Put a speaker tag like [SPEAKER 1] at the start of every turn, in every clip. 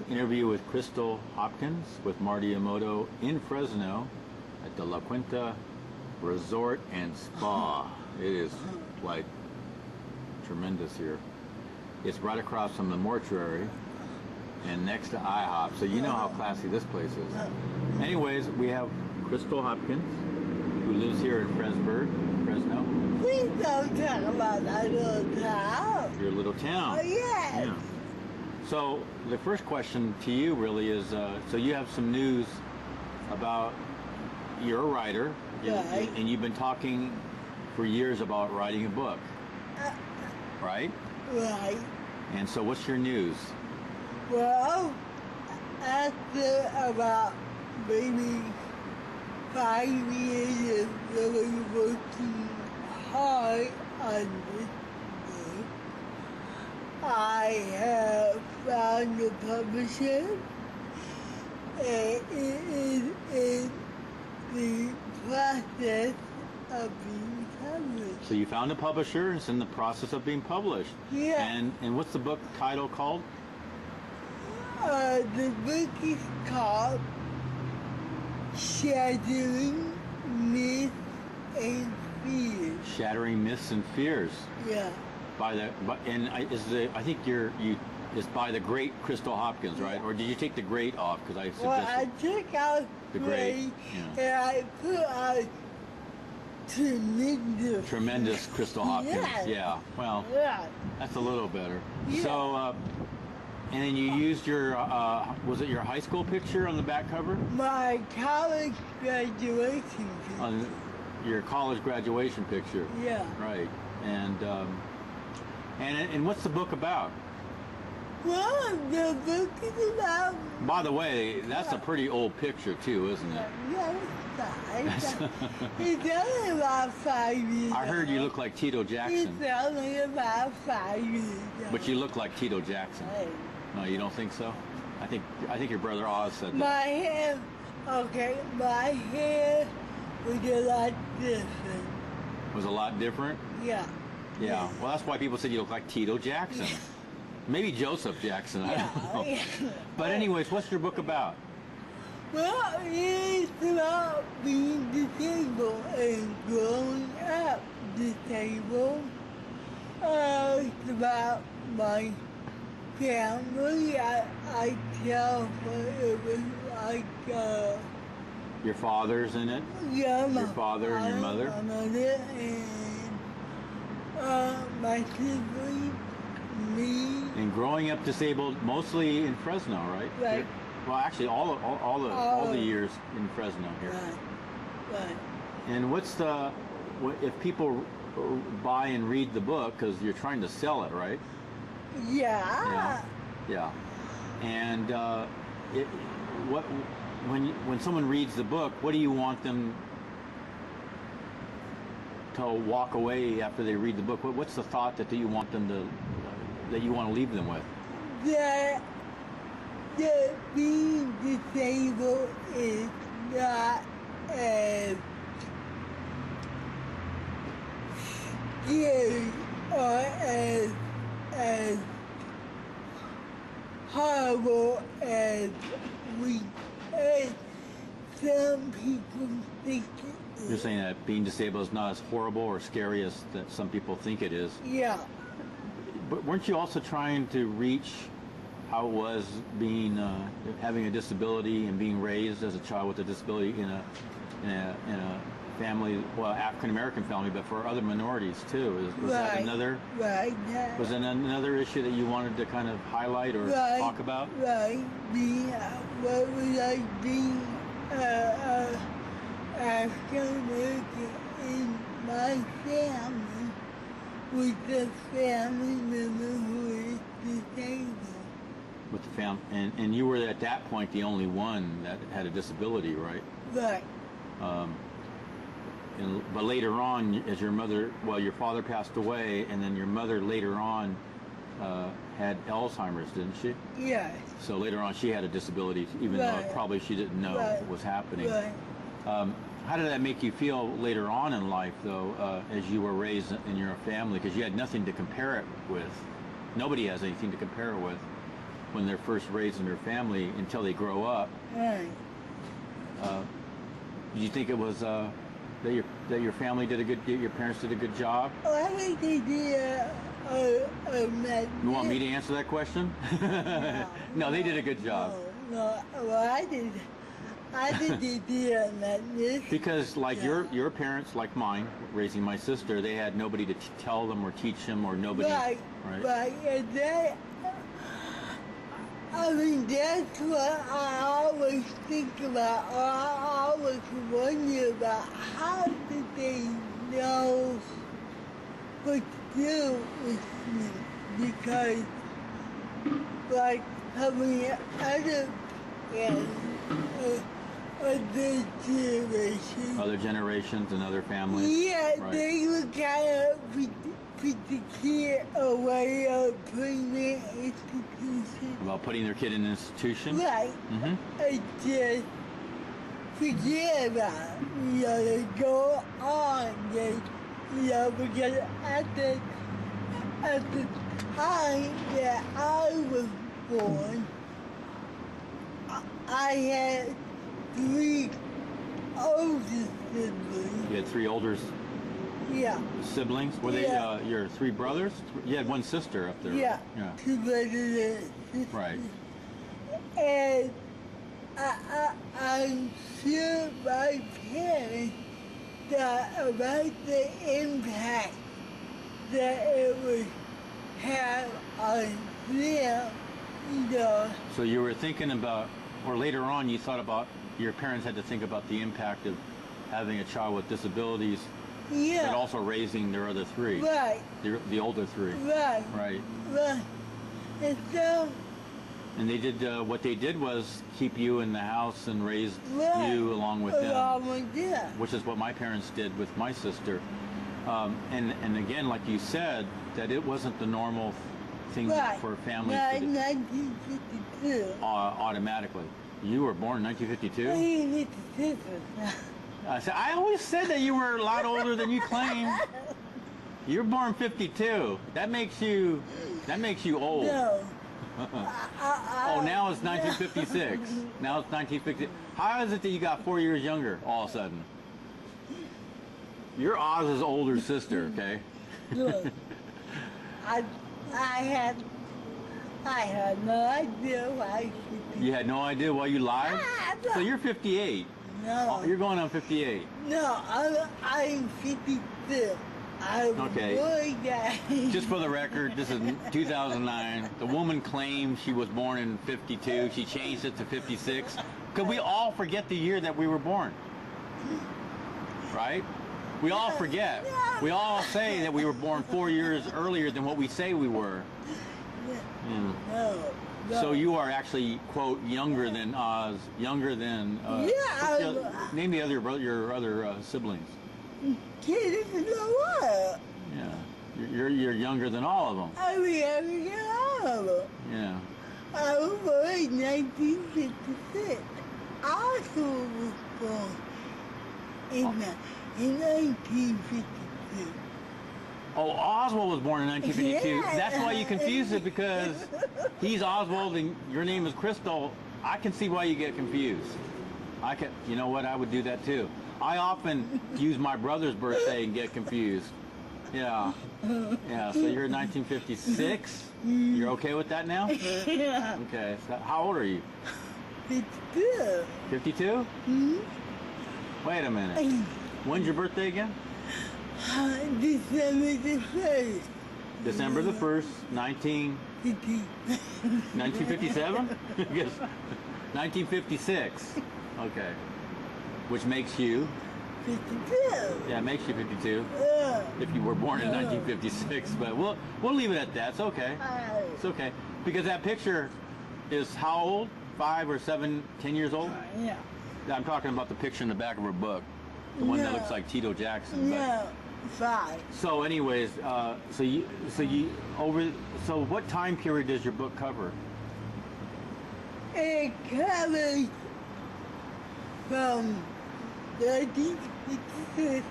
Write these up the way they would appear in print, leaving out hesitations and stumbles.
[SPEAKER 1] interview with Christal Hopkins with Marty Omoto in Fresno at the La Quinta Resort and Spa. It is like tremendous here. It's right across from the mortuary and next to IHOP, so you know how classy this place is. Anyways, we have Christal Hopkins, who lives here in Fresno.
[SPEAKER 2] Please don't talk about that little town.
[SPEAKER 1] Your little town.
[SPEAKER 2] Oh, yes.
[SPEAKER 1] Yeah. So the first question to you really is, so you have some news about, you're a writer,
[SPEAKER 2] Right.
[SPEAKER 1] and you've been talking for years about writing a book, right?
[SPEAKER 2] Right.
[SPEAKER 1] And so what's your news?
[SPEAKER 2] Well, after about maybe 5 years of really working hard on this book, I have found a publisher, and it is in the process of being published.
[SPEAKER 1] So you found a publisher, and it's in the process of being published.
[SPEAKER 2] Yeah.
[SPEAKER 1] And what's the book title called?
[SPEAKER 2] The book is called Shattering Myths and Fears.
[SPEAKER 1] Shattering Myths and Fears.
[SPEAKER 2] Yeah.
[SPEAKER 1] It's by the great Christal Hopkins, right? Or did you take the great off? Because I
[SPEAKER 2] Well, I
[SPEAKER 1] suggested
[SPEAKER 2] took out
[SPEAKER 1] the
[SPEAKER 2] great,
[SPEAKER 1] yeah.
[SPEAKER 2] and I put out tremendous.
[SPEAKER 1] Tremendous Christal Hopkins.
[SPEAKER 2] Yes.
[SPEAKER 1] Yeah. Well,
[SPEAKER 2] Yeah.
[SPEAKER 1] that's a little better.
[SPEAKER 2] Yeah.
[SPEAKER 1] So, and then you used your, was it your high school picture on the back cover?
[SPEAKER 2] My college graduation picture.
[SPEAKER 1] On your college graduation picture.
[SPEAKER 2] Yeah.
[SPEAKER 1] Right. And what's the book about?
[SPEAKER 2] Well, the book is about.
[SPEAKER 1] By the way, that's a pretty old picture too, isn't it?
[SPEAKER 2] Yeah, it's only about 5 years.
[SPEAKER 1] I heard you
[SPEAKER 2] old.
[SPEAKER 1] look like Tito Jackson.
[SPEAKER 2] It's only about 5 years.
[SPEAKER 1] But you look like Tito Jackson.
[SPEAKER 2] Right.
[SPEAKER 1] No, you don't think so? I think your brother Oz said that.
[SPEAKER 2] My hair was a lot different.
[SPEAKER 1] Was a lot different?
[SPEAKER 2] Yeah.
[SPEAKER 1] Yeah. Well, that's why people said you look like Tito Jackson. Maybe Joseph Jackson. I don't know.
[SPEAKER 2] Yeah.
[SPEAKER 1] But anyways, what's your book about?
[SPEAKER 2] Well, it's about being disabled and growing up disabled. It's about my family. I tell it was like
[SPEAKER 1] Your father's in it?
[SPEAKER 2] yeah, my
[SPEAKER 1] Your father and your mother?
[SPEAKER 2] my mother and my siblings, me.
[SPEAKER 1] And growing up disabled, mostly in Fresno, right?
[SPEAKER 2] Right.
[SPEAKER 1] Well, actually, all the years in Fresno here.
[SPEAKER 2] Right.
[SPEAKER 1] And if people buy and read the book, because you're trying to sell it, right?
[SPEAKER 2] Yeah.
[SPEAKER 1] Yeah. And when someone reads the book, what do you want them to walk away after they read the book? What's the thought that you want them to that you want to leave them with?
[SPEAKER 2] That being disabled is not as scary or as horrible as some people think it is.
[SPEAKER 1] You're saying that being disabled is not as horrible or scary as that some people think it is.
[SPEAKER 2] Yeah.
[SPEAKER 1] But weren't you also trying to reach how it was being having a disability and being raised as a child with a disability in a family, well, African American family, but for other minorities too? Was that another?
[SPEAKER 2] Right.
[SPEAKER 1] Was that another issue that you wanted to kind of highlight or talk about?
[SPEAKER 2] Right. What was like being African American in my family with a family member who is disabled.
[SPEAKER 1] With the family, and you were at that point the only one that had a disability, right?
[SPEAKER 2] Right.
[SPEAKER 1] But later on, as your father passed away, and then your mother later on had Alzheimer's, didn't she?
[SPEAKER 2] Yes.
[SPEAKER 1] So later on, she had a disability, even though probably she didn't know what was happening.
[SPEAKER 2] Right.
[SPEAKER 1] How did that make you feel later on in life, though, as you were raised in your family? Because you had nothing to compare it with. Nobody has anything to compare it with. when they're first raising their family until they grow up.
[SPEAKER 2] Right.
[SPEAKER 1] Do you think it was that your family did your parents did a good job?
[SPEAKER 2] Oh, I think they did
[SPEAKER 1] You want me to answer that question? No, they did a good job.
[SPEAKER 2] No, well, I did they did a magnificent
[SPEAKER 1] Because like
[SPEAKER 2] job.
[SPEAKER 1] your parents, like mine, raising my sister, they had nobody to tell them or teach them or nobody.
[SPEAKER 2] Right. And that, I mean, that's what I always think about, or I always wonder about. How did they know what to do with me? Because, like, I mean, other
[SPEAKER 1] Other generations and other families.
[SPEAKER 2] yeah,
[SPEAKER 1] Right.
[SPEAKER 2] they would kind of put the kid away or putting it in institution.
[SPEAKER 1] About putting their kid in an institution.
[SPEAKER 2] Right.
[SPEAKER 1] Mm-hmm.
[SPEAKER 2] And just forget about it. You know, they go on. Because at the time that I was born, I had 3 older siblings.
[SPEAKER 1] You had 3 older
[SPEAKER 2] Yeah.
[SPEAKER 1] siblings. Were they
[SPEAKER 2] Yeah.
[SPEAKER 1] your 3 brothers? You had 1 sister up there.
[SPEAKER 2] Yeah.
[SPEAKER 1] Yeah.
[SPEAKER 2] 2 brothers and sisters.
[SPEAKER 1] Right.
[SPEAKER 2] And I'm sure my parents thought about the impact that it would have on them, you know.
[SPEAKER 1] So you were thinking about, or later on you thought about, your parents had to think about the impact of having a child with disabilities,
[SPEAKER 2] Yeah.
[SPEAKER 1] but also raising their other 3.
[SPEAKER 2] Right.
[SPEAKER 1] The older 3.
[SPEAKER 2] Right.
[SPEAKER 1] Right.
[SPEAKER 2] Right. And so,
[SPEAKER 1] And they did, what they did was keep you in the house and raised
[SPEAKER 2] right.
[SPEAKER 1] you along with them.
[SPEAKER 2] Along with them.
[SPEAKER 1] Which is what my parents did with my sister. And again, like you said, that it wasn't the normal thing
[SPEAKER 2] Right.
[SPEAKER 1] for families
[SPEAKER 2] Right,
[SPEAKER 1] to do
[SPEAKER 2] 1952.
[SPEAKER 1] automatically. You were born in 1952?
[SPEAKER 2] I didn't get the sisters.
[SPEAKER 1] I always said that you were a lot older than you claim. You were born 52. That makes you old.
[SPEAKER 2] No.
[SPEAKER 1] Oh, now it's 1956. Now it's 1950. How is it that you got 4 years younger all of a sudden? You're Oz's older sister, okay?
[SPEAKER 2] Look, I had no idea why
[SPEAKER 1] You had no idea why you lied? So you're 58.
[SPEAKER 2] No.
[SPEAKER 1] You're going on 58.
[SPEAKER 2] No, I'm 52.
[SPEAKER 1] Okay.
[SPEAKER 2] Boy,
[SPEAKER 1] Just for the record, this is 2009. The woman claims she was born in 52. She changed it to 56. Because we all forget the year that we were born. Right? We all forget. We all say that we were born 4 years earlier than what we say we were. Yeah.
[SPEAKER 2] No.
[SPEAKER 1] So you are actually, quote, younger than Oz, younger than... name the other your other siblings.
[SPEAKER 2] Kid, you know what?
[SPEAKER 1] Yeah. You're younger than all of them.
[SPEAKER 2] I mean,
[SPEAKER 1] Yeah.
[SPEAKER 2] I was born in 1956. Also was born in 1952.
[SPEAKER 1] Oh, Oswald was born in 1952.
[SPEAKER 2] Yeah.
[SPEAKER 1] That's why you confuse it, because he's Oswald and your name is Christal. I can see why you get confused. You know what? I would do that too. I often use my brother's birthday and get confused. Yeah. Yeah, so you're in 1956? You're okay with that now?
[SPEAKER 2] Yeah.
[SPEAKER 1] Okay. So how old are you?
[SPEAKER 2] 52.
[SPEAKER 1] 52?
[SPEAKER 2] Mm-hmm.
[SPEAKER 1] Wait a minute. When's your birthday again?
[SPEAKER 2] December the 1st.
[SPEAKER 1] December the 1st, 1957? Yes. 1956. Okay. Which makes you?
[SPEAKER 2] 52.
[SPEAKER 1] Yeah, it makes you 52. If you were born in 1956, but we'll leave it at that. It's okay. It's okay. Because that picture is how old? 5 or 7, 10 years old?
[SPEAKER 2] Yeah.
[SPEAKER 1] I'm talking about the picture in the back of her book. The one that
[SPEAKER 2] No.
[SPEAKER 1] looks like Tito Jackson.
[SPEAKER 2] No, 5.
[SPEAKER 1] So anyways, so what time period does your book cover?
[SPEAKER 2] It covers from 1956.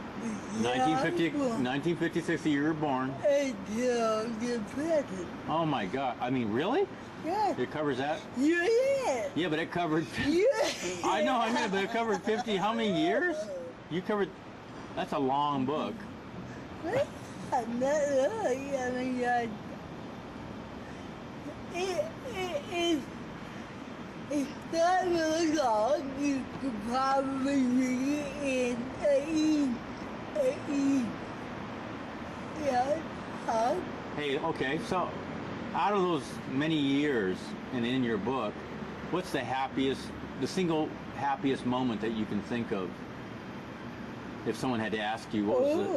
[SPEAKER 1] 1956, you were born.
[SPEAKER 2] Until the present.
[SPEAKER 1] Oh my God! I mean, really?
[SPEAKER 2] Yes.
[SPEAKER 1] It covers that?
[SPEAKER 2] Yeah.
[SPEAKER 1] Yeah, but it covered.
[SPEAKER 2] Yeah.
[SPEAKER 1] I know, but it covered 50. How many years? You covered. That's a long book.
[SPEAKER 2] Not really. I mean, it's not really long. You could probably read it in
[SPEAKER 1] Hey, okay, so out of those many years and in your book, what's the single happiest moment that you can think of? If someone had to ask you, what was it?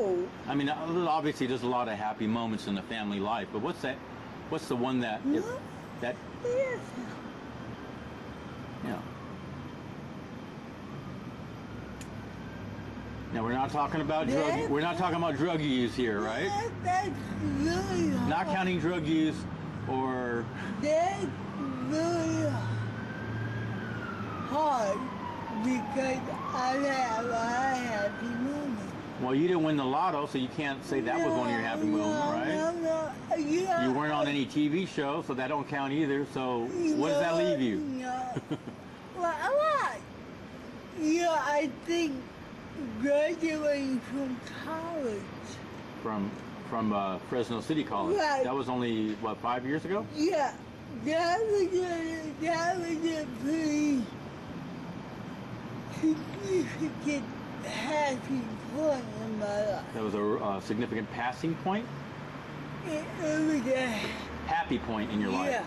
[SPEAKER 1] I mean, obviously there's a lot of happy moments in the family life, but what's the one that,
[SPEAKER 2] Yes.
[SPEAKER 1] Yeah. Now we're not talking about drug use here, right?
[SPEAKER 2] That's really hard.
[SPEAKER 1] Not counting drug use or
[SPEAKER 2] That's really hard because I have a happy moment.
[SPEAKER 1] well, you didn't win the lotto, so you can't say that was one of your happy moments, right?
[SPEAKER 2] No. Yeah.
[SPEAKER 1] You weren't on any TV show, so that don't count either. So what does that leave you?
[SPEAKER 2] No. Well, a lot. Yeah, I think graduating from college.
[SPEAKER 1] From Fresno City College.
[SPEAKER 2] Right.
[SPEAKER 1] That was only what, 5 years ago?
[SPEAKER 2] Yeah, that was a pretty significant happy point in my life.
[SPEAKER 1] That was a significant passing point,
[SPEAKER 2] It was a
[SPEAKER 1] happy point in your life.
[SPEAKER 2] yeah.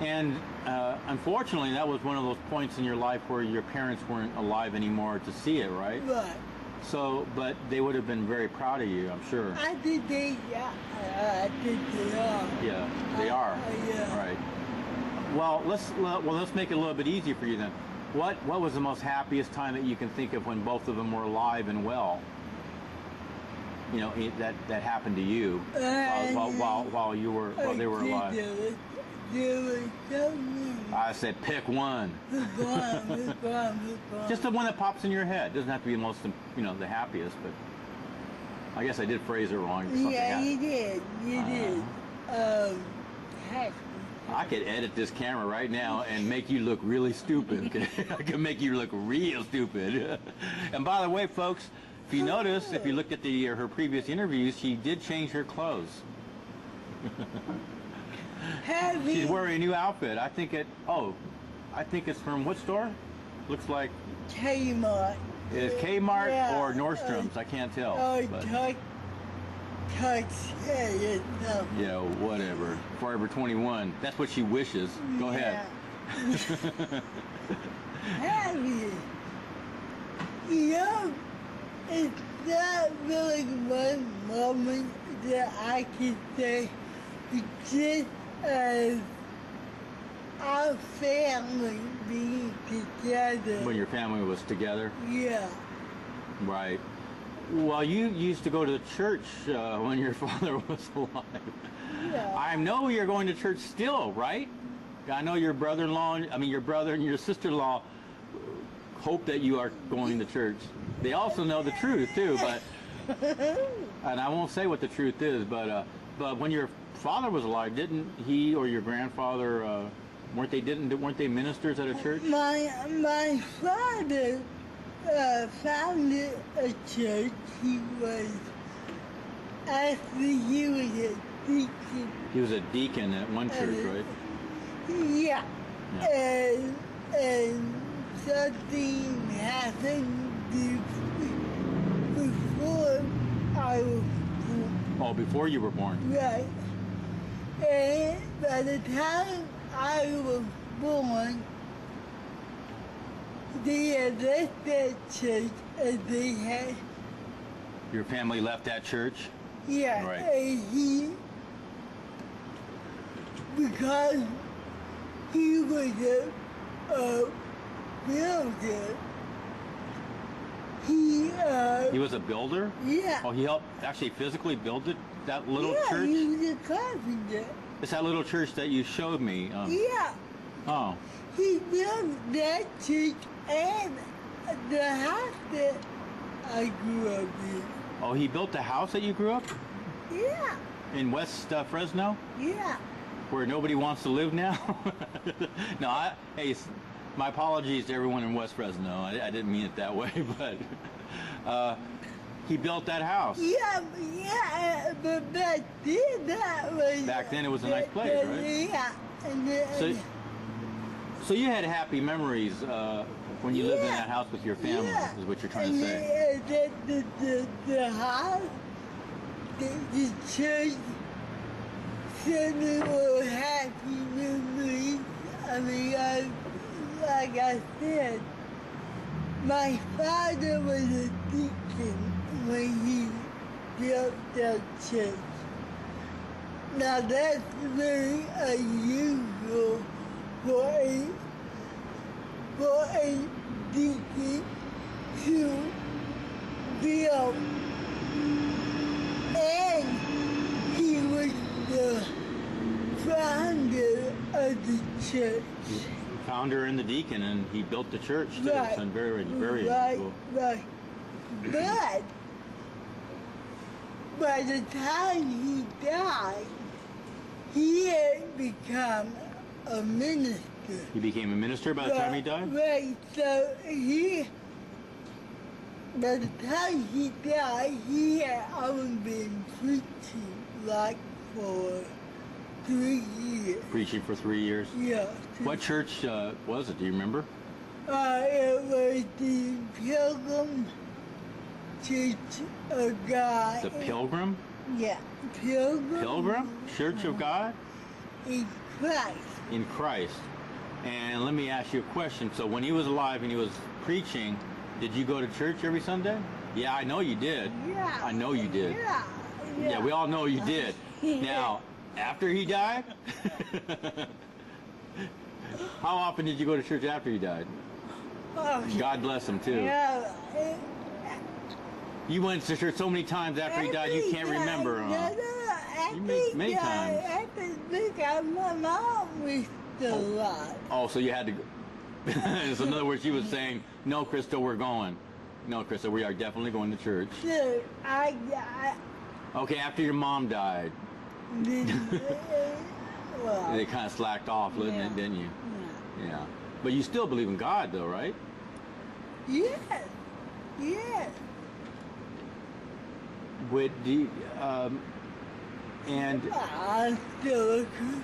[SPEAKER 1] And unfortunately, that was one of those points in your life where your parents weren't alive anymore to see it, right?
[SPEAKER 2] Right.
[SPEAKER 1] So, but they would have been very proud of you, I'm sure.
[SPEAKER 2] I think they are.
[SPEAKER 1] Yeah, they are.
[SPEAKER 2] Yeah.
[SPEAKER 1] Right. Well, let's make it a little bit easier for you then. What was the most happiest time that you can think of when both of them were alive and well? You know, that happened to you while they were alive.
[SPEAKER 2] There was so many.
[SPEAKER 1] I said pick one. Just the one that pops in your head. Doesn't have to be the most, the happiest, but I guess I did phrase it wrong.
[SPEAKER 2] Yeah, you did. You did. Happy.
[SPEAKER 1] I could edit this camera right now and make you look really stupid. Okay? I could make you look real stupid. And by the way, folks, if you notice, if you looked at her previous interviews, she did change her clothes.
[SPEAKER 2] Happy.
[SPEAKER 1] She's wearing a new outfit. I think it's from what store? Looks like
[SPEAKER 2] Kmart.
[SPEAKER 1] it's Kmart
[SPEAKER 2] Yeah,
[SPEAKER 1] or Nordstrom's. I can't tell. but- Yeah, whatever. Forever 21. That's what she wishes. Go ahead.
[SPEAKER 2] Happy. It's not really one moment that I can say. It's just as our family being together.
[SPEAKER 1] When your family was together.
[SPEAKER 2] Yeah.
[SPEAKER 1] Right. Well, you used to go to church when your father was alive.
[SPEAKER 2] Yeah.
[SPEAKER 1] I know you're going to church still, right? I know your brother and your sister-in-law hope that you are going to church. They also know the truth too, but and I won't say what the truth is, but when your father was alive, didn't he or your grandfather weren't they ministers at a church?
[SPEAKER 2] My father founded a church. He was a deacon.
[SPEAKER 1] He was a deacon at one church, right?
[SPEAKER 2] Yeah. And something happened before I was born.
[SPEAKER 1] Oh, before you were born.
[SPEAKER 2] Right. And by the time I was born, they had left that church and they had...
[SPEAKER 1] Your family left that church?
[SPEAKER 2] Yeah.
[SPEAKER 1] Right.
[SPEAKER 2] And because he was a builder,
[SPEAKER 1] he was a builder?
[SPEAKER 2] Yeah.
[SPEAKER 1] Oh, he helped actually physically build that little church?
[SPEAKER 2] Yeah, he was a carpenter.
[SPEAKER 1] It's that little church that you showed me.
[SPEAKER 2] Yeah.
[SPEAKER 1] Oh.
[SPEAKER 2] He built that church and the house that I grew up in.
[SPEAKER 1] Oh, he built the house that you grew up
[SPEAKER 2] Yeah,
[SPEAKER 1] in West Fresno,
[SPEAKER 2] yeah.
[SPEAKER 1] where nobody wants to live now. No, hey, my apologies to everyone in West Fresno. I didn't mean it that way, but he built that house.
[SPEAKER 2] Yeah, but back then that was...
[SPEAKER 1] Back then it was a nice place, right?
[SPEAKER 2] Yeah. And then,
[SPEAKER 1] So you had happy memories when you lived in that house with your family, is what you're trying to say.
[SPEAKER 2] The house, the church, certainly were happy memories. I mean, like I said, my father was a deacon when he built that church. Now that's very unusual for a deacon to build, and he was the founder of the church.
[SPEAKER 1] Founder and the deacon, and he built the church too.
[SPEAKER 2] Right.
[SPEAKER 1] So very, very
[SPEAKER 2] Right,
[SPEAKER 1] cool.
[SPEAKER 2] right. But by the time he died, he had become a minister.
[SPEAKER 1] He became a minister by the time he died?
[SPEAKER 2] Right, so by the time he died, he had only been preaching like for 3 years.
[SPEAKER 1] Preaching for 3 years?
[SPEAKER 2] Yeah.
[SPEAKER 1] What church was it? Do you remember?
[SPEAKER 2] It was the Pilgrim Church of God.
[SPEAKER 1] The Pilgrim?
[SPEAKER 2] Yeah, Pilgrim.
[SPEAKER 1] Pilgrim? Church of God?
[SPEAKER 2] In Christ.
[SPEAKER 1] In Christ. And let me ask you a question. So when he was alive and he was preaching, did you go to church every Sunday? Yeah, I know you did.
[SPEAKER 2] Yeah.
[SPEAKER 1] I know you did.
[SPEAKER 2] Yeah.
[SPEAKER 1] Yeah, we all know you did. Now, after he died? How often did you go to church after he died?
[SPEAKER 2] Oh,
[SPEAKER 1] God bless him too.
[SPEAKER 2] yeah.
[SPEAKER 1] You went to church so many times after he died you can't remember. You made many times.
[SPEAKER 2] I think my mom was still alive.
[SPEAKER 1] Oh, so you had to go. So in other words, she was saying, no, Christal, we're going. No, Christal, we are definitely going to church.
[SPEAKER 2] So
[SPEAKER 1] Okay, after your mom died,
[SPEAKER 2] well,
[SPEAKER 1] they kind of slacked off, didn't you? Yeah. But you still believe in God, though, right?
[SPEAKER 2] yes, yes.
[SPEAKER 1] And
[SPEAKER 2] I'm still a Christian.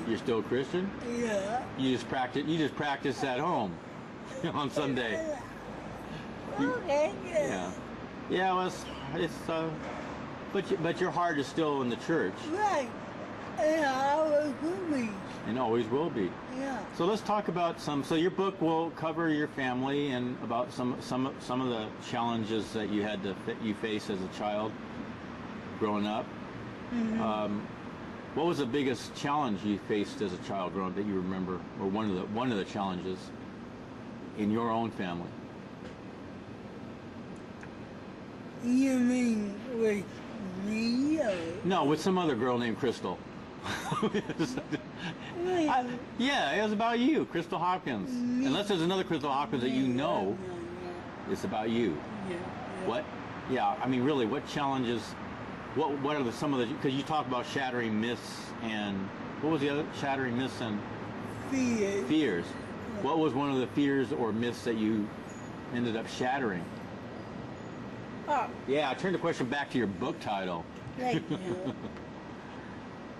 [SPEAKER 1] you're still a Christian?
[SPEAKER 2] Yeah.
[SPEAKER 1] You just practice at home on Sunday.
[SPEAKER 2] Okay.
[SPEAKER 1] Yeah. Yeah, well, but your heart is still in the church.
[SPEAKER 2] Right. And I was me.
[SPEAKER 1] And always will be.
[SPEAKER 2] Yeah.
[SPEAKER 1] So let's talk about so your book will cover your family and about some of the challenges that you faced as a child growing up.
[SPEAKER 2] Mm-hmm.
[SPEAKER 1] What was the biggest challenge you faced as a child growing up that you remember, or one of the challenges in your own family?
[SPEAKER 2] You mean with me? Or?
[SPEAKER 1] No, with some other girl named Christal. Yeah, it was about you, Christal Hopkins. Unless there's another Christal Hopkins that you know, it's about you.
[SPEAKER 2] Yeah.
[SPEAKER 1] What? Yeah, I mean, really, what challenges? What are some of the? Because you talk about shattering myths, and what was the other shattering myths and
[SPEAKER 2] Fears.
[SPEAKER 1] fears? What was one of the fears or myths that you ended up shattering?
[SPEAKER 2] Oh,
[SPEAKER 1] Yeah, I turned the question back to your book title.
[SPEAKER 2] right now.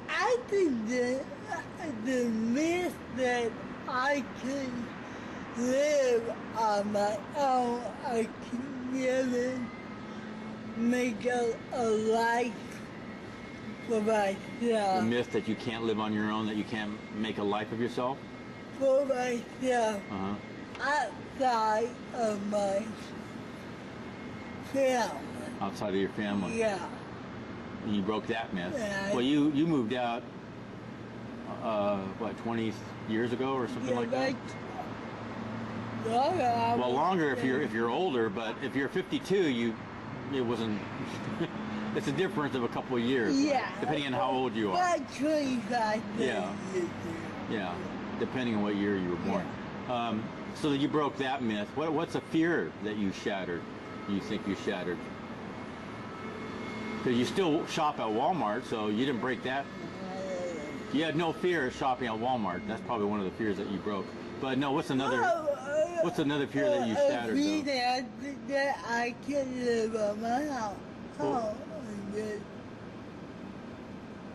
[SPEAKER 2] I think the myth that I can live on my own, I can never make a life for
[SPEAKER 1] The
[SPEAKER 2] myself.
[SPEAKER 1] myth that you can't live on your own, that you can't make a life of yourself.
[SPEAKER 2] For myself outside of my family.
[SPEAKER 1] Outside of your family.
[SPEAKER 2] Yeah.
[SPEAKER 1] And you broke that myth.
[SPEAKER 2] Yeah.
[SPEAKER 1] Well, you moved out, 20 years ago or something like that? Well, longer if you're older, but if you're 52, it wasn't. It's a difference of a couple of years.
[SPEAKER 2] Yeah.
[SPEAKER 1] Depending on how old you are.
[SPEAKER 2] About 25
[SPEAKER 1] Yeah.
[SPEAKER 2] years.
[SPEAKER 1] Yeah. Depending on what year you were born. So you broke that myth. What's a fear that you shattered? You think you shattered? Because you still shop at Walmart, so you didn't break that. You had no fear of shopping at Walmart. That's probably one of the fears that you broke. But no, what's another fear that you shattered, though?
[SPEAKER 2] That I can live on my own.
[SPEAKER 1] Cool.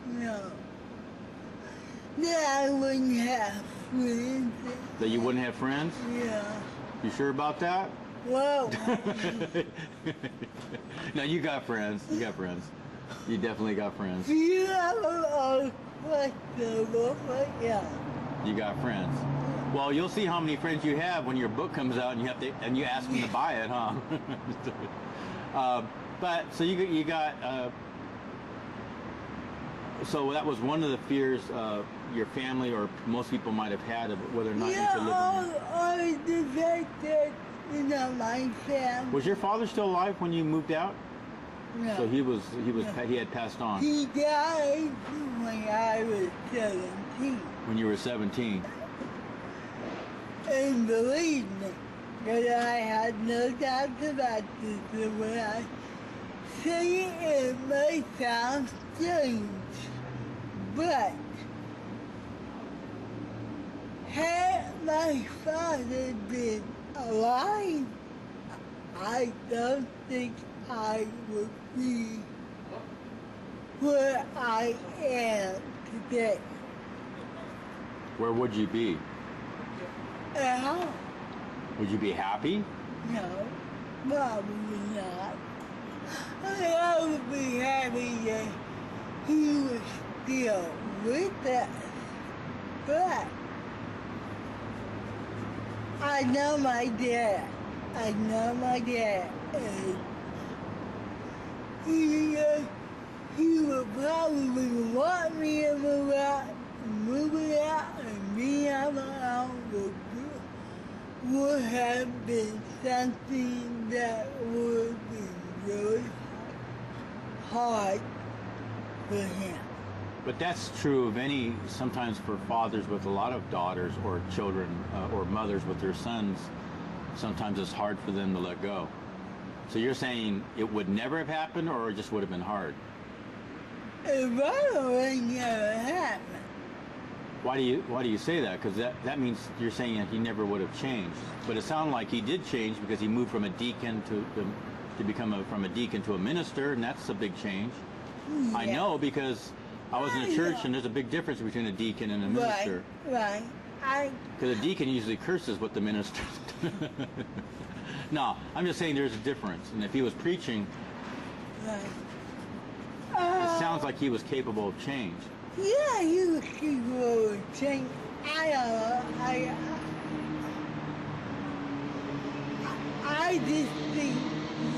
[SPEAKER 2] No. That I wouldn't have friends.
[SPEAKER 1] That you wouldn't have friends?
[SPEAKER 2] Yeah.
[SPEAKER 1] You sure about that?
[SPEAKER 2] Well,
[SPEAKER 1] No, you got friends. You got friends. You definitely got friends.
[SPEAKER 2] you have a questionable, but yeah.
[SPEAKER 1] You got friends. Well, you'll see how many friends you have when your book comes out, and you ask them to buy it, huh? But so you got. So that was one of the fears your family or most people might have had of whether or not you could live.
[SPEAKER 2] Or the fact that my family.
[SPEAKER 1] Was your father still alive when you moved out?
[SPEAKER 2] No.
[SPEAKER 1] So he had passed on.
[SPEAKER 2] He died when I was 17.
[SPEAKER 1] When you were 17.
[SPEAKER 2] And believe me, that I had no doubt about this. And when I say it may sound strange, but had my father been alive, I don't think I would be where I am today.
[SPEAKER 1] Where would you be?
[SPEAKER 2] Now,
[SPEAKER 1] Would you be happy?
[SPEAKER 2] no, probably not. I would be happy that he was still with us, but I know my dad. And he would probably want me to move out, and be on my own would have been something that would have been really hard for him.
[SPEAKER 1] But that's true of sometimes for fathers with a lot of daughters or children or mothers with their sons. Sometimes it's hard for them to let go. So you're saying it would never have happened, or it just would have been hard?
[SPEAKER 2] It probably never happened.
[SPEAKER 1] Why do you say that? Because that means you're saying that he never would have changed. But it sounded like he did change because he moved from a deacon to become from a deacon to a minister, and that's a big change.
[SPEAKER 2] Yeah.
[SPEAKER 1] I know because I was in a church, and there's a big difference between a deacon and a minister.
[SPEAKER 2] Right.
[SPEAKER 1] Because a deacon usually curses what the minister. No, I'm just saying there's a difference. And if he was preaching,
[SPEAKER 2] Right.
[SPEAKER 1] it sounds like he was capable of change.
[SPEAKER 2] Yeah, you could change. I just think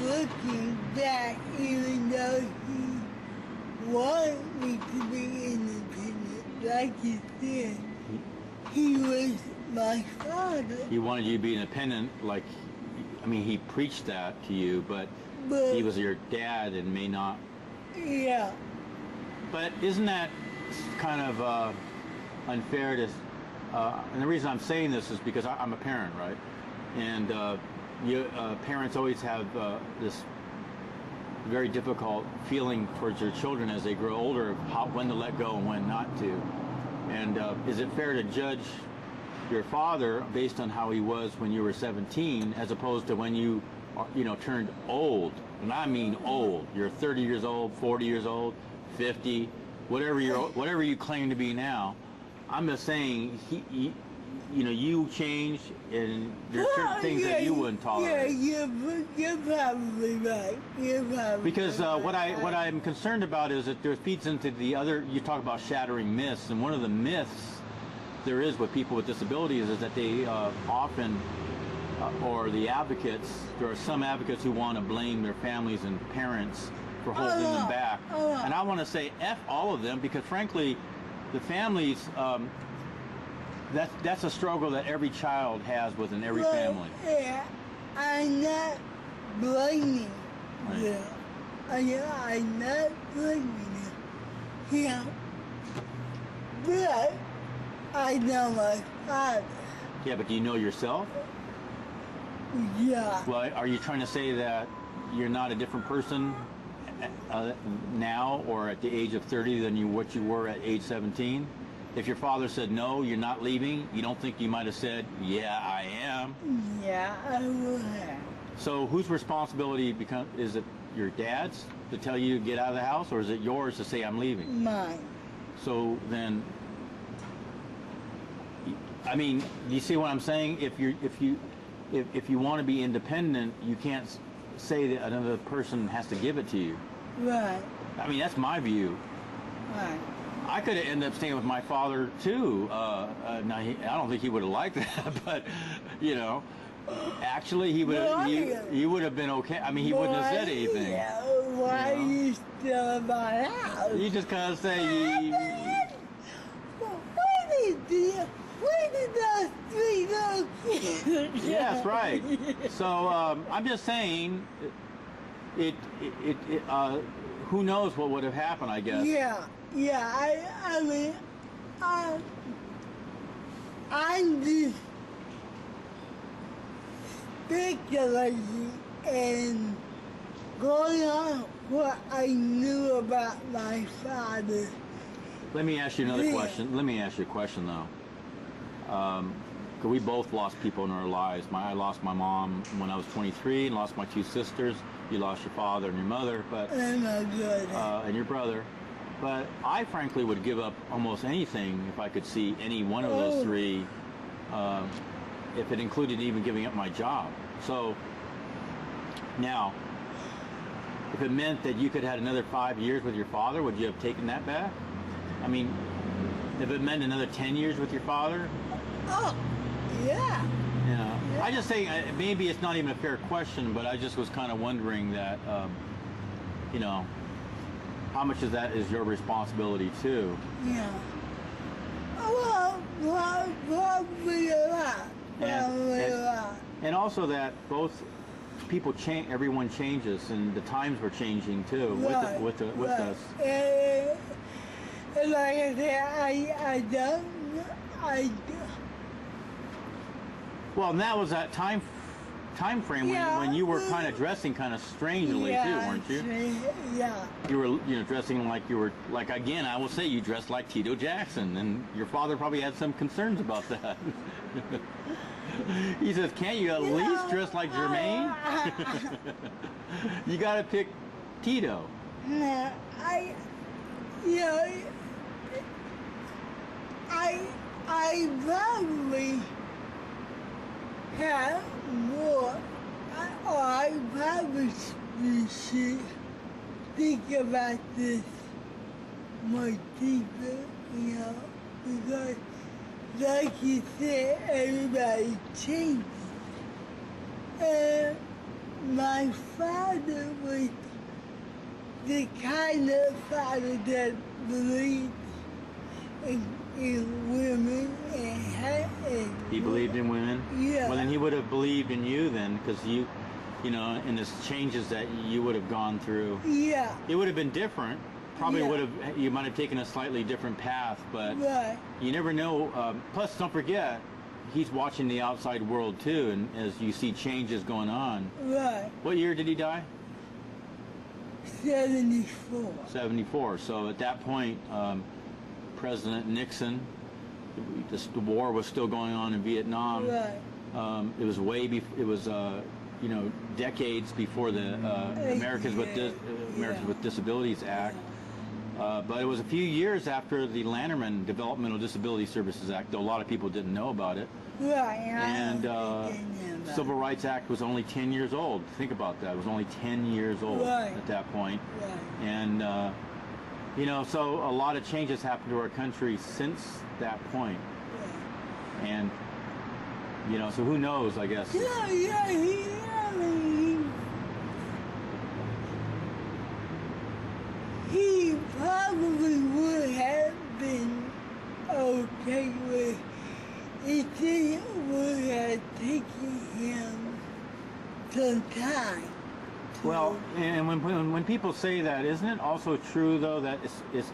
[SPEAKER 2] looking back, even though he wanted me to be independent, like you said, he was my father.
[SPEAKER 1] He wanted you to be independent, he preached that to you, but he was your dad and may not.
[SPEAKER 2] Yeah.
[SPEAKER 1] But isn't that kind of unfair to, and the reason I'm saying this is because I'm a parent, right? And parents always have this very difficult feeling towards their children as they grow older, when to let go and when not to. And is it fair to judge your father based on how he was when you were 17 as opposed to when you turned old? And I mean old. You're 30 years old, 40 years old, 50, whatever you claim to be now. I'm just saying you changed, and there's certain things that you wouldn't tolerate.
[SPEAKER 2] Yeah, you're probably right.
[SPEAKER 1] Because what I'm concerned about is that there feeds into the other. You talk about shattering myths, and one of the myths there is with people with disabilities is that they often, or the advocates, there are some advocates who want to blame their families and parents for holding them back. And I want to say F all of them, because frankly, the families, that's a struggle that every child has within every family.
[SPEAKER 2] Yeah, I'm not blaming them. I'm not blaming them. Yeah. But I know my father.
[SPEAKER 1] Yeah, but do you know yourself?
[SPEAKER 2] Yeah.
[SPEAKER 1] Well, are you trying to say that you're not a different person now or at the age of 30 than what you were at age 17? If your father said, no, you're not leaving, you don't think you might have said, yeah, I am?
[SPEAKER 2] Yeah, I would have.
[SPEAKER 1] So whose responsibility is it your dad's to tell you to get out of the house, or is it yours to say I'm leaving?
[SPEAKER 2] Mine.
[SPEAKER 1] So then, I mean, do you see what I'm saying? If you want to be independent, you can't say that another person has to give it to you.
[SPEAKER 2] Right.
[SPEAKER 1] I mean, that's my view.
[SPEAKER 2] Right.
[SPEAKER 1] I could have ended up staying with my father too. Now, I don't think he would have liked that, but you know, actually, he would have been okay. I mean, he wouldn't have said anything.
[SPEAKER 2] Why are you still in my house?
[SPEAKER 1] You just kind of say.
[SPEAKER 2] Where did those three little kids?
[SPEAKER 1] Yes, right. So I'm just saying, who knows what would have happened? I guess.
[SPEAKER 2] Yeah. I mean, I'm just speculating and going on what I knew about my father.
[SPEAKER 1] Let me ask you another question. Let me ask you a question though. 'Cause we both lost people in our lives. I lost my mom when I was 23, and lost my two sisters. You lost your father and your mother, but
[SPEAKER 2] And my brother.
[SPEAKER 1] and your brother. But I frankly would give up almost anything if I could see any one of those three, if it included even giving up my job. So now, if it meant that you could have had another 5 years with your father, would you have taken that back? I mean, if it meant another 10 years with your father?
[SPEAKER 2] Oh, yeah.
[SPEAKER 1] Yeah. I just say maybe it's not even a fair question, but I just was kind of wondering that, you know, how much of that is your responsibility too?
[SPEAKER 2] Yeah. Well, probably a lot. Probably a lot.
[SPEAKER 1] And also that both people change, everyone changes, and the times were changing too with us.
[SPEAKER 2] And like I said, I don't.
[SPEAKER 1] Well, and that was that time frame when you were kind of dressing kind of strangely too, weren't you?
[SPEAKER 2] Yeah.
[SPEAKER 1] You were, dressing like you were, like, again, I will say you dressed like Tito Jackson, and your father probably had some concerns about that. He says, can't you at least dress like Jermaine? You got to pick Tito.
[SPEAKER 2] No, I probably have more, or I probably should think about this more deeper, because like you said, everybody changes. And my father was the kind of father that believed in women and
[SPEAKER 1] He believed in women?
[SPEAKER 2] Yeah.
[SPEAKER 1] Well, then he would have believed in you then, because you know, in the changes that you would have gone through.
[SPEAKER 2] Yeah.
[SPEAKER 1] It would have been different. Probably you might have taken a slightly different path, but
[SPEAKER 2] Right.
[SPEAKER 1] you never know. Plus, don't forget, he's watching the outside world too, and as you see changes going on.
[SPEAKER 2] Right.
[SPEAKER 1] What year did he die?
[SPEAKER 2] 74.
[SPEAKER 1] 74. So at that point, President Nixon, the war was still going on in Vietnam.
[SPEAKER 2] Right.
[SPEAKER 1] It was decades before the Americans with Disabilities Act. But it was a few years after the Lanterman Developmental Disability Services Act, though a lot of people didn't know about it.
[SPEAKER 2] Right.
[SPEAKER 1] And Civil Rights Act was only 10 years old. Think about that. It was only 10 years old at that point.
[SPEAKER 2] Right.
[SPEAKER 1] And, so a lot of changes happened to our country since that point.
[SPEAKER 2] Right.
[SPEAKER 1] And, so who knows, I guess.
[SPEAKER 2] He probably would have been okay with it. It would have taken him some time.
[SPEAKER 1] Well, and when people say that, isn't it also true though that it's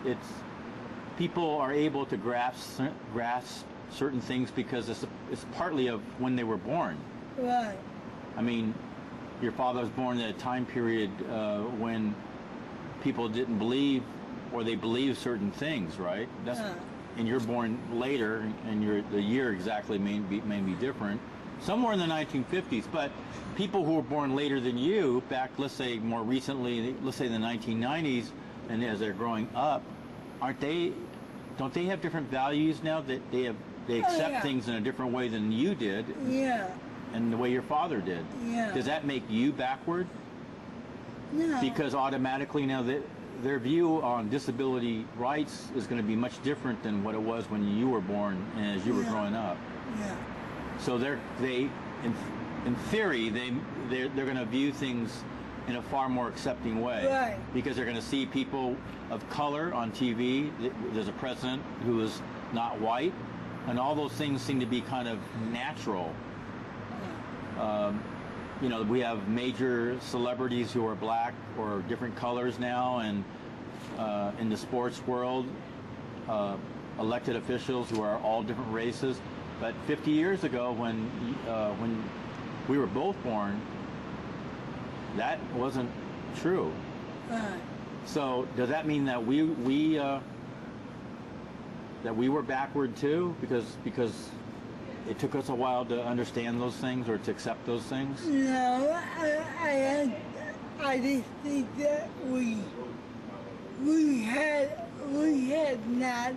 [SPEAKER 1] people are able to grasp certain things because it's partly of when they were born.
[SPEAKER 2] Right.
[SPEAKER 1] I mean, your father was born in a time period when people didn't believe, or they believed certain things, right? And you're born later, and the year exactly may be different. Somewhere in the 1950s, but people who were born later than you, back, let's say more recently, let's say in the 1990s, and as they're growing up, don't they have different values now that they accept things in a different way than you did?
[SPEAKER 2] Yeah.
[SPEAKER 1] And the way your father did.
[SPEAKER 2] Yeah.
[SPEAKER 1] Does that make you backward?
[SPEAKER 2] No.
[SPEAKER 1] Because automatically now their view on disability rights is going to be much different than what it was when you were born and as you were growing up.
[SPEAKER 2] Yeah.
[SPEAKER 1] So in theory, they're going to view things in a far more accepting way.
[SPEAKER 2] Right.
[SPEAKER 1] Because they're going to see people of color on TV. There's a president who is not white, and all those things seem to be kind of natural. You know, we have major celebrities who are black or different colors now, and in the sports world, elected officials who are all different races. But 50 years ago, when we were both born, that wasn't true.
[SPEAKER 2] Right.
[SPEAKER 1] So does that mean that we were backward too, because it took us a while to understand those things or to accept those things?
[SPEAKER 2] No, I just think that we had not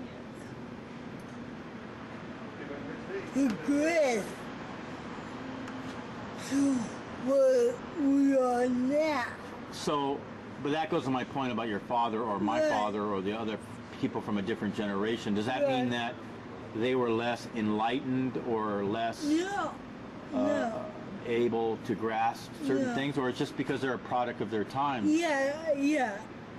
[SPEAKER 2] progressed to where we are now.
[SPEAKER 1] So, but that goes to my point about your father or my father or the other people from a different generation. Does that mean that they were less enlightened or less able to grasp certain things, or it's just because they're a product of their time?
[SPEAKER 2] Yeah,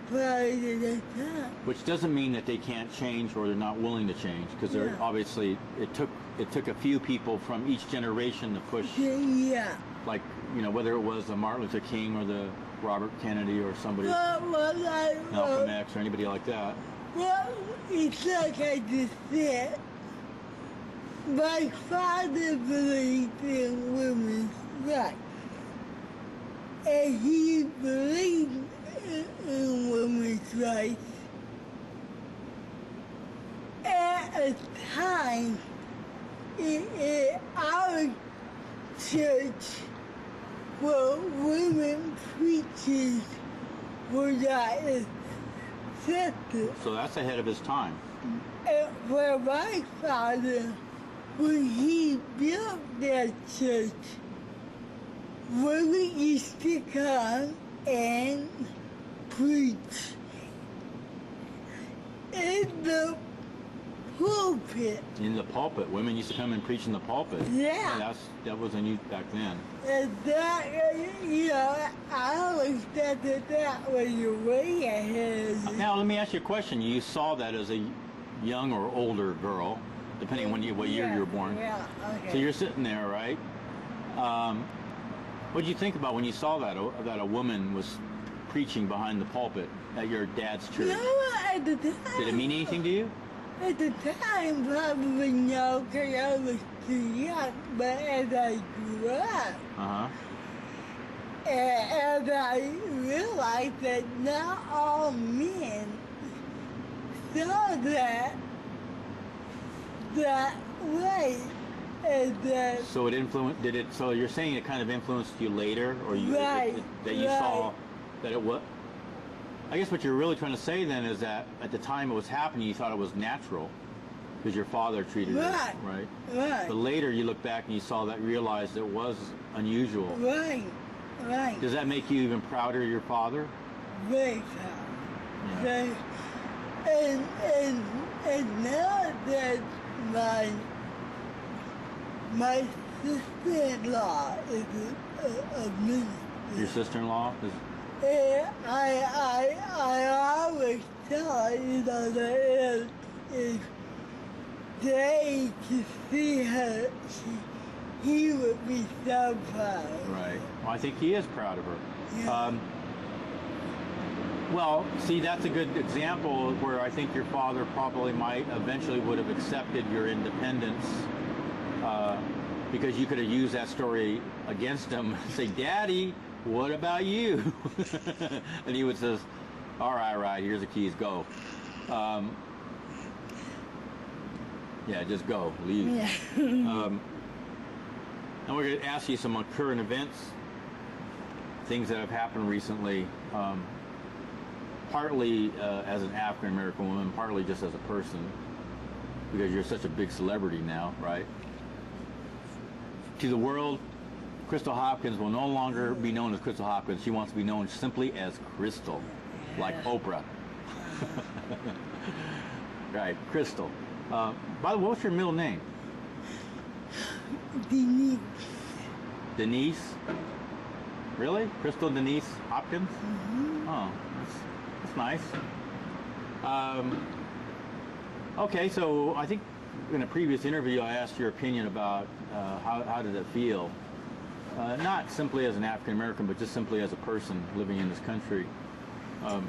[SPEAKER 2] product of their time.
[SPEAKER 1] Which doesn't mean that they can't change or they're not willing to change, because they're obviously it took a few people from each generation to push.
[SPEAKER 2] Yeah.
[SPEAKER 1] Like, you know, whether it was the Martin Luther King or the Robert Kennedy or somebody, Malcolm X or anybody like that.
[SPEAKER 2] Well, it's like I just said. My father believed in women's rights, and he believed in women's rights at a time in our church where women preachers were not accepted.
[SPEAKER 1] So that's ahead of his time.
[SPEAKER 2] And for my father, when he built that church, women used to come and preach in the pulpit.
[SPEAKER 1] In the pulpit, women used to come and preach in the pulpit.
[SPEAKER 2] Yeah.
[SPEAKER 1] That wasn't you back then.
[SPEAKER 2] And that, you know, I always thought that was way ahead.
[SPEAKER 1] Now, let me ask you a question. You saw that as a young or older girl, depending on what year you were born.
[SPEAKER 2] Yeah, okay.
[SPEAKER 1] So you're sitting there, right? What did you think about when you saw that a woman was preaching behind the pulpit at your dad's church?
[SPEAKER 2] No, at the time.
[SPEAKER 1] Did it mean anything to you?
[SPEAKER 2] At the time, probably no, because I was too young. But as I grew up, and as I realized that not all men saw that way, and that.
[SPEAKER 1] So it influenced. Did it? So you're saying it kind of influenced you later, or you that you saw that it was. I guess what you're really trying to say then is that at the time it was happening, you thought it was natural because your father treated it, right?
[SPEAKER 2] Right.
[SPEAKER 1] But later you look back and you saw that, realized it was unusual.
[SPEAKER 2] Right.
[SPEAKER 1] Does that make you even prouder of your father?
[SPEAKER 2] Very proud.
[SPEAKER 1] Yeah.
[SPEAKER 2] And now that my sister-in-law is a minister.
[SPEAKER 1] Your sister-in-law is.
[SPEAKER 2] And I always tell her, you know, that if they could see her, he would be so proud.
[SPEAKER 1] Right. Well, I think he is proud of her.
[SPEAKER 2] Yeah.
[SPEAKER 1] Well, see, that's a good example where I think your father probably might eventually would have accepted your independence, because you could have used that story against him. Say, Daddy, what about you? And he would say, all right, here's the keys, go. Yeah, just go, leave.
[SPEAKER 2] Yeah.
[SPEAKER 1] And we're going to ask you some current events, things that have happened recently, partly as an African American woman, partly just as a person, because you're such a big celebrity now, right? To the world, Christal Hopkins will no longer be known as Christal Hopkins. She wants to be known simply as Christal, like Oprah. Right, Christal. By the way, what's your middle name?
[SPEAKER 2] Denise.
[SPEAKER 1] Denise? Really? Christal Denise Hopkins?
[SPEAKER 2] Mm-hmm.
[SPEAKER 1] Oh, that's nice. Okay, so I think in a previous interview I asked your opinion about how did it feel? Not simply as an African American, but just simply as a person living in this country. When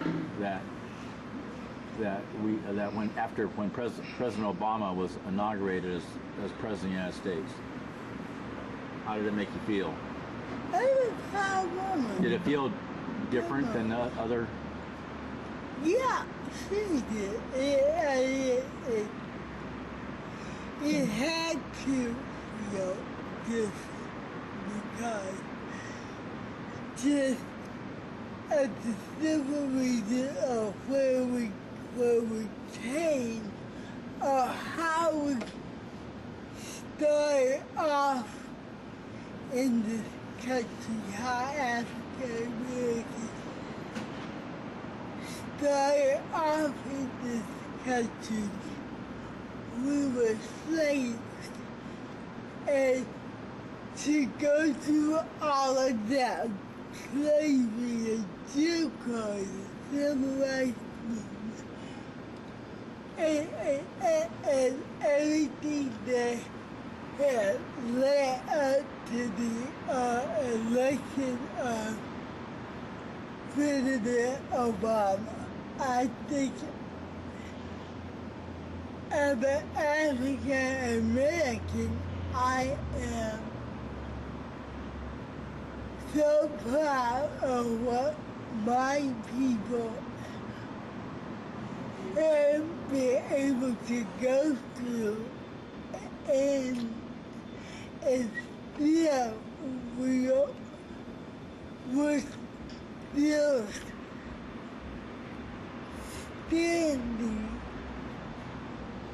[SPEAKER 1] President Obama was inaugurated as President of the United States, how did it make you feel?
[SPEAKER 2] I was proud woman.
[SPEAKER 1] Did it feel different than other?
[SPEAKER 2] Yeah, she did. It had to feel different because just at the simple reason of where we came or how we started off in this country, how African Americans started off in this country. We were slaves, and to go through all of that slavery and Jim Crow and civil rights movement and everything that had led up to the election of President Obama. I think as an African American, I am so proud of what my people have been able to go through, and still we're still standing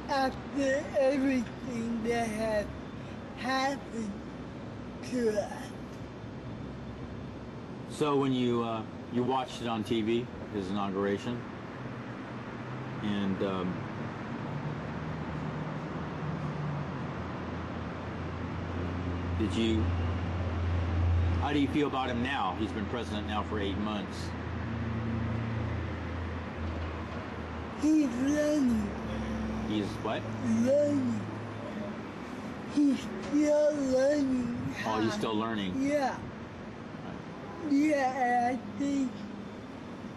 [SPEAKER 2] after everything that has happened to us.
[SPEAKER 1] So when you watched it on TV, his inauguration, and how do you feel about him now? He's been president now for 8 months.
[SPEAKER 2] He's learning.
[SPEAKER 1] He's what?
[SPEAKER 2] Learning. He's still learning.
[SPEAKER 1] Oh, he's still learning.
[SPEAKER 2] Yeah. Yeah, I think,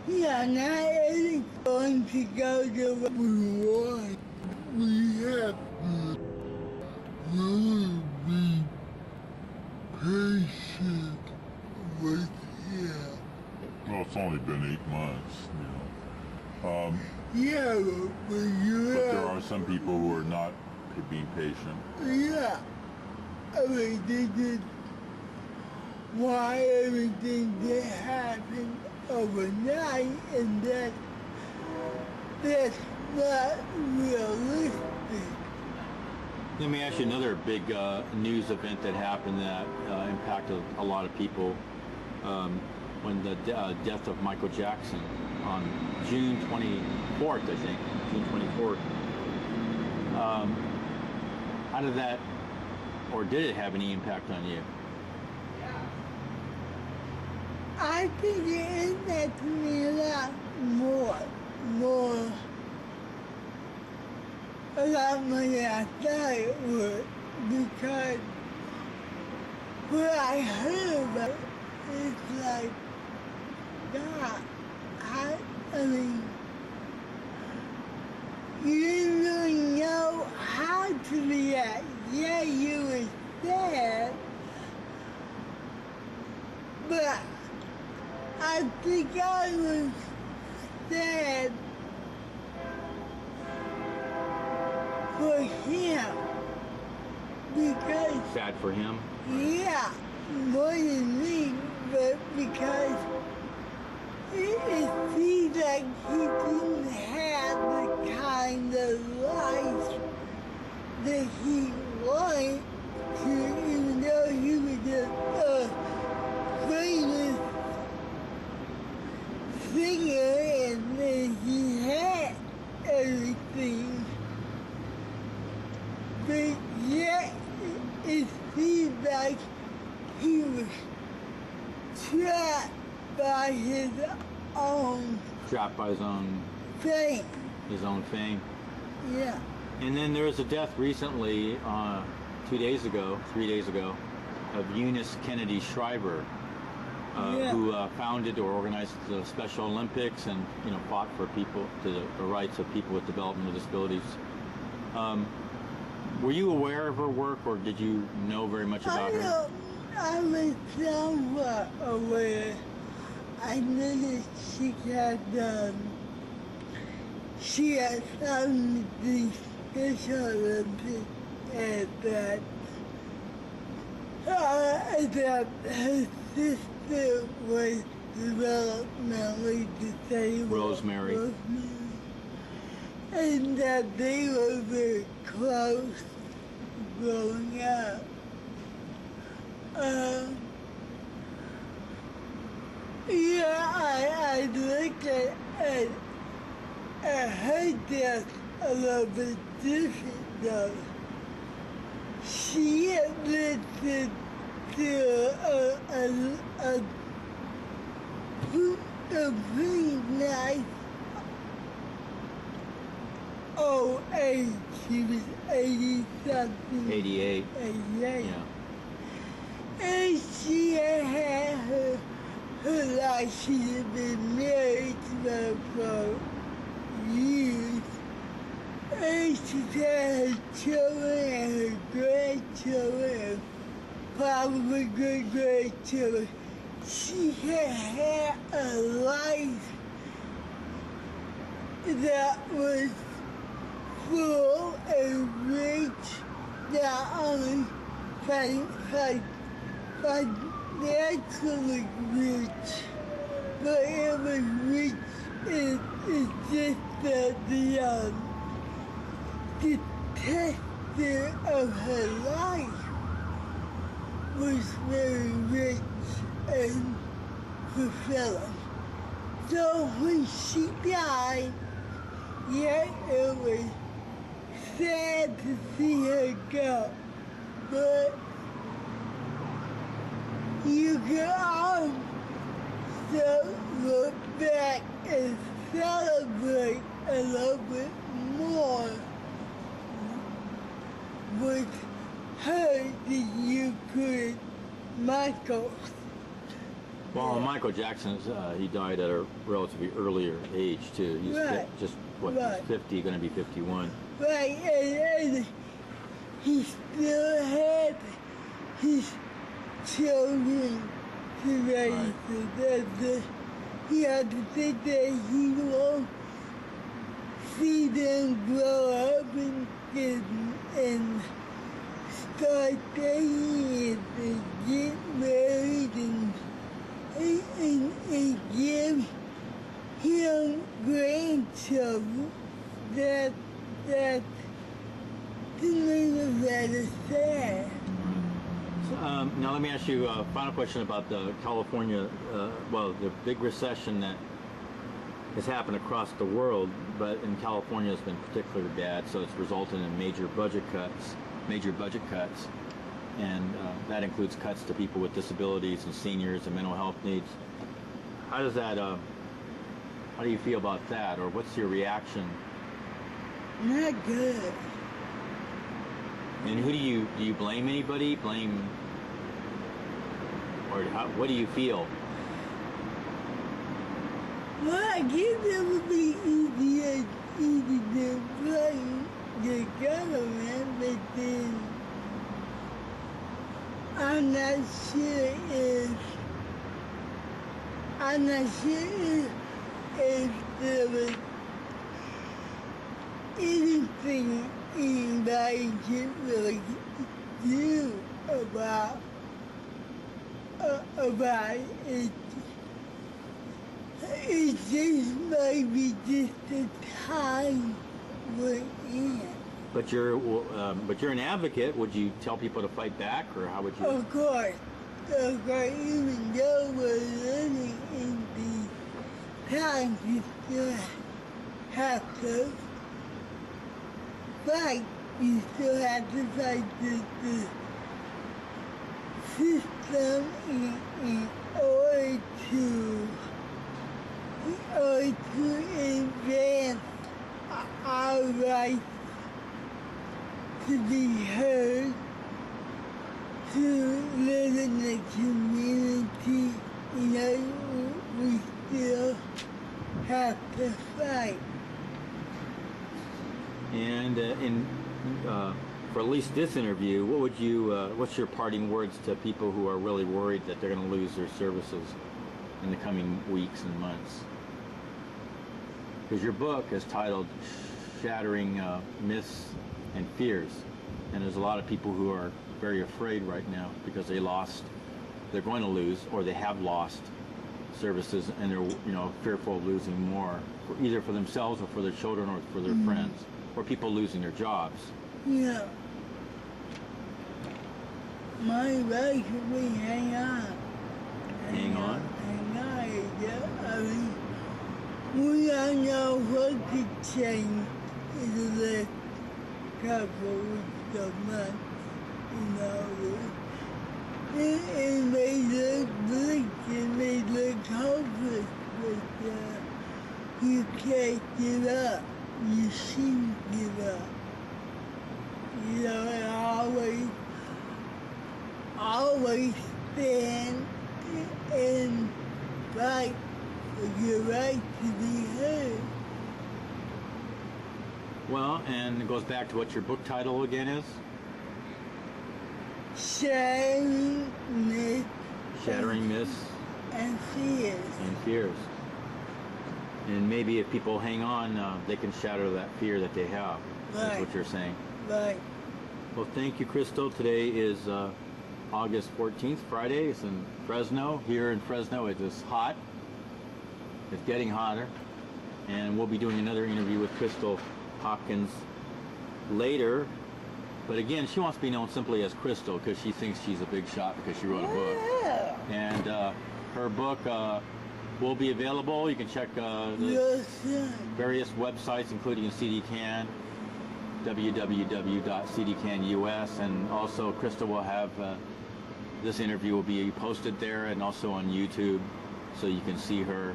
[SPEAKER 2] yeah, not everything's going to go the way we want. We have to really be patient with him.
[SPEAKER 3] Well, it's only been 8 months,
[SPEAKER 2] Yeah, but
[SPEAKER 3] there are some people who are not being patient.
[SPEAKER 2] Yeah. I mean, this is why everything did happen overnight, and that's not realistic.
[SPEAKER 1] Let me ask you another big news event that happened that impacted a lot of people. When the death of Michael Jackson on June 24th, I think, June 24th. How did that, or did it have any impact on you?
[SPEAKER 2] I think it impacted me a lot more than I thought it would, because when I heard about it, it's like, God, I think I was sad for him because,
[SPEAKER 1] Sad for him.
[SPEAKER 2] yeah, more than me, but because it seemed like he didn't have the kind of life that he wanted to, even though he was a famous singer and then he had everything. But yet, it seemed like he was trapped by his own
[SPEAKER 1] Trapped by his own
[SPEAKER 2] fame.
[SPEAKER 1] fame.
[SPEAKER 2] Yeah.
[SPEAKER 1] And then there was a death recently, 3 days ago, of Eunice Kennedy Shriver,
[SPEAKER 2] Yeah.
[SPEAKER 1] who founded or organized the Special Olympics and fought for the rights of people with developmental disabilities. Were you aware of her work, or did you know very much about her?
[SPEAKER 2] I was somewhat aware. I knew that she had founded the Special Olympics and that her sister was developmentally disabled.
[SPEAKER 1] Rosemary.
[SPEAKER 2] And that they were very close growing up. I look at her death a little bit different though. She admitted to a pretty nice old age. She was 80-something.
[SPEAKER 1] 88.
[SPEAKER 2] 88.
[SPEAKER 1] Yeah.
[SPEAKER 2] And she had her life. She had been married to her for years. And she had her children and her grandchildren, probably great-grandchildren. She had a life that was full and rich, not only financially rich, but it was rich in just the texture of her life was very rich and fulfilling. So when she died, yeah, it was sad to see her go, but you can also look back and celebrate a little bit more with her than you could Michael.
[SPEAKER 1] Well, Michael Jackson, he died at a relatively earlier age too. He's
[SPEAKER 2] Right. Right.
[SPEAKER 1] He's 50, going to be 51.
[SPEAKER 2] Right, and he still had his children to raise.
[SPEAKER 1] Right.
[SPEAKER 2] He had to think that he won't see them grow up and start dating and get married and give him grandchildren. That to me was rather sad.
[SPEAKER 1] Now let me ask you a final question about the California, the big recession that has happened across the world, but in California has been particularly bad, so it's resulted in major budget cuts, and that includes cuts to people with disabilities and seniors and mental health needs. How do you feel about that, or what's your reaction?
[SPEAKER 2] Not good.
[SPEAKER 1] And who do you blame anybody? What do you feel?
[SPEAKER 2] Well, I guess it would be easy to blame the government, but then I'm not sure if I'm not sure if there was anything anybody could really do about it. It's just maybe just the time we're in.
[SPEAKER 1] But you're an advocate. Would you tell people to fight back, or how would you?
[SPEAKER 2] Of course, even though we're living in these times, you still have to fight. You still have to fight the system in order to advance our rights to be heard, to live in the community. You know, we still have to fight.
[SPEAKER 1] And for at least this interview, what would you? What's your parting words to people who are really worried that they're going to lose their services in the coming weeks and months? Because your book is titled "Shattering Myths and Fears," and there's a lot of people who are very afraid right now because they're going to lose, or they have lost services, and they're fearful of losing more, either for themselves or for their children or for their friends, or people losing their jobs.
[SPEAKER 2] Yeah. My advice would be hang on.
[SPEAKER 1] Hang on.
[SPEAKER 2] Hang on. Yeah. I mean, we don't know what could change in the next couple weeks or months. You know, it may look bleak, it may look hopeless, but you can't give up. You shouldn't give up. You know, and always stand and fight for your right to be heard.
[SPEAKER 1] Well, and it goes back to what your book title again is?
[SPEAKER 2] Shattering myths.
[SPEAKER 1] Shattering Myths
[SPEAKER 2] and Fears.
[SPEAKER 1] and Fears. And maybe if people hang on, they can shatter that fear that they have. That's what you're saying.
[SPEAKER 2] Right.
[SPEAKER 1] Well, thank you, Christal. Today is August 14th, Friday. It's in Fresno. Here in Fresno, it is hot. It's getting hotter. And we'll be doing another interview with Christal Hopkins later. But again, she wants to be known simply as Christal because she thinks she's a big shot because she wrote a book.
[SPEAKER 2] Yeah.
[SPEAKER 1] And her book will be available. You can check the various websites, including CDCAN, www.cdcanus, and also Christal will have this interview will be posted there and also on YouTube, so you can see her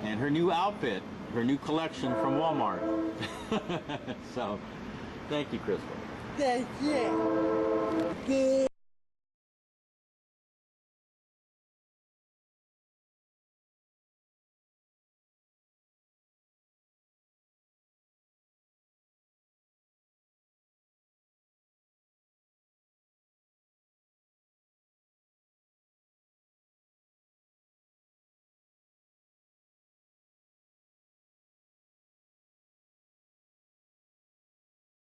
[SPEAKER 1] and her new outfit, her new collection from Walmart. So, thank you, Christal.
[SPEAKER 2] That's it.